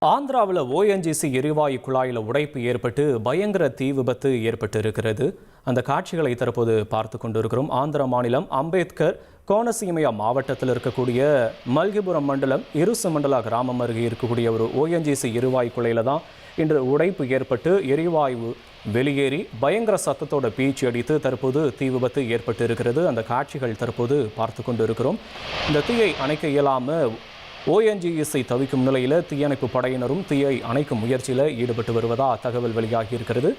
ஆந்திராவில் ஓஎன்ஜிசி எரிவாயு குழாயில் உடைப்பு ஏற்பட்டு பயங்கர தீ விபத்து ஏற்பட்டு இருக்கிறது. அந்த காட்சிகளை தற்போது பார்த்து கொண்டிருக்கிறோம். ஆந்திர மாநிலம் அம்பேத்கர் கோனசீமையா மாவட்டத்தில் இருக்கக்கூடிய மல்கிபுரம் மண்டலம் இருசு மண்டல கிராமம் அருகே இருக்கக்கூடிய ஒரு ஓஎன்ஜிசி எரிவாயு குழாயில் தான் இன்று உடைப்பு ஏற்பட்டு எரிவாயு வெளியேறி பயங்கர சத்தத்தோட பீச்சி அடித்து தற்போது தீ விபத்து ஏற்பட்டு இருக்கிறது. அந்த காட்சிகள் தற்போது பார்த்து கொண்டு இருக்கிறோம். இந்த தீயை அணைக்க இயலாமல் ஓஎன்ஜிஎஸ்ஐ தவிக்கும் நிலையில் தீயணைப்பு படையினரும் தீயை அணைக்கும் முயற்சியில் ஈடுபட்டு வருவதா தகவல் வெளியாகி இருக்கிறது.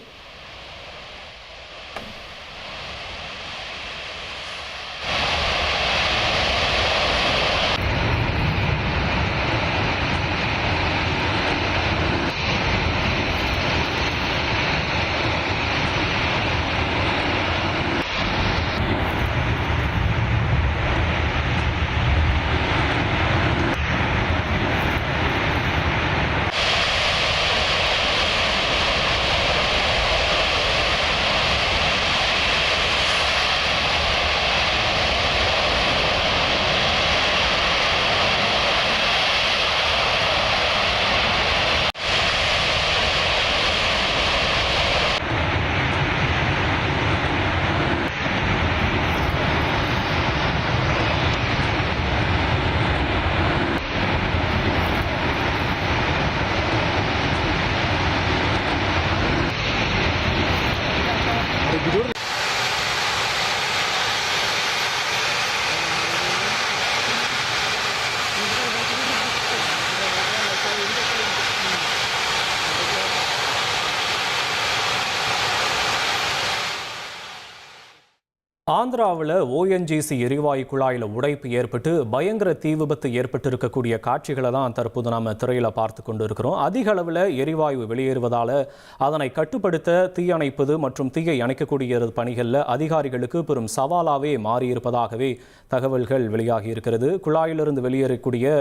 ஆந்திராவில் ஓஎன்ஜிசி எரிவாயு குழாயில் உடைப்பு ஏற்பட்டு பயங்கர தீ விபத்து ஏற்பட்டு இருக்கக்கூடிய காட்சிகளை தான் தற்போது நாம் திரையில் பார்த்து கொண்டு இருக்கிறோம். அதிக அளவில் எரிவாயு வெளியேறுவதால் அதனை கட்டுப்படுத்த தீயணைப்பது மற்றும் தீயை அணைக்கக்கூடிய பணிகளில் அதிகாரிகளுக்கு பெரும் சவாலாகவே மாறியிருப்பதாகவே தகவல்கள் வெளியாகி இருக்கிறது. குழாயிலிருந்து வெளியேறக்கூடிய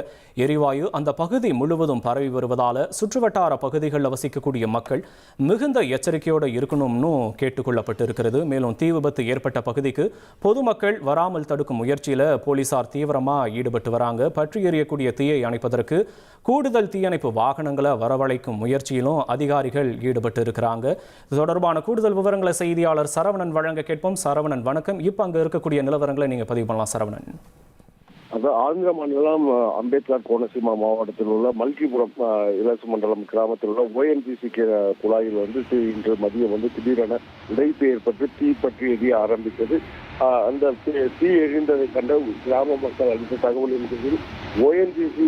எரிவாயு அந்த பகுதி முழுவதும் பரவி வருவதால் சுற்றுவட்டார பகுதிகளில் வசிக்கக்கூடிய மக்கள் மிகுந்த எச்சரிக்கையோடு இருக்கணும்னு கேட்டுக்கொள்ளப்பட்டு இருக்கிறது. மேலும் தீ விபத்து ஏற்பட்ட பகுதிக்கு பொதுமக்கள் வராமல் தடுக்கும் முயற்சியில் போலீசார் தீவிரமாக ஈடுபட்டு வராங்க. பற்றி எறியக்கூடிய தீயை அணைப்பதற்கு கூடுதல் தீயணைப்பு வாகனங்களை வரவழைக்கும் முயற்சியிலும் அதிகாரிகள் ஈடுபட்டு இருக்கிறாங்க. இது தொடர்பான கூடுதல் விவரங்களை செய்தியாளர் சரவணன் வழங்க கேட்போம். சரவணன் வணக்கம். இப்போ அங்கே இருக்கக்கூடிய நிலவரங்களை நீங்கள் பதிவு பண்ணலாம் சரவணன். ஆந்திர மாநிலம் அம்பேத்கர் கோனசீமா மாவட்டத்தில் உள்ள மல்கிபுரம் இலசு மண்டலம் கிராமத்தில் உள்ள ஓஎன்ஜிசி குழாயில் இன்று மதியம் திடீரென உடைப்பு ஏற்பட்டு தீ பற்றி எரிய ஆரம்பித்தது. அந்த தீ எரிந்ததை கண்ட கிராம மக்கள் அளித்த தகவலின் பேரில் ஓஎன்ஜிசி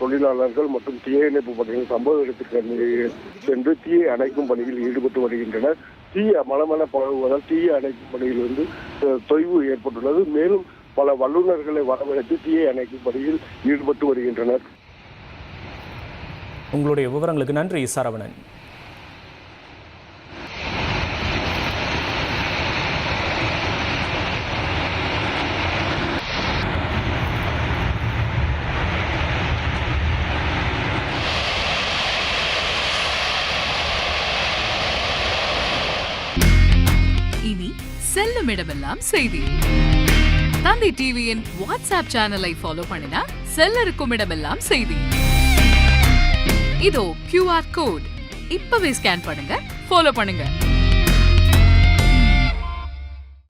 தொழிலாளர்கள் மற்றும் தீயணைப்பு படையினர் சம்பவ இடத்துக்கு சென்று தீயை அணைக்கும் பணியில் ஈடுபட்டு வருகின்றனர். தீ மலமல பரவுவதால் தீயை அணைக்கும் பணியில் தொய்வு ஏற்பட்டுள்ளது. மேலும் பல வல்லுநர்களை வரவழைத்து தீயை அணைக்கும் பணியில் ஈடுபட்டு வருகின்றனர். உங்களுடைய விவரங்களுக்கு நன்றி சரவணன். இனி செல்லும் இடமெல்லாம் செய்தி. தந்தி டிவியின் வாட்ஸ்அப் சேனலை ஃபாலோ பண்ணினா செல்ல இருக்கும் இடமெல்லாம் செய்தி. இதோ QR கோட் இப்பவே ஸ்கேன் பண்ணுங்க, ஃபாலோ பண்ணுங்க.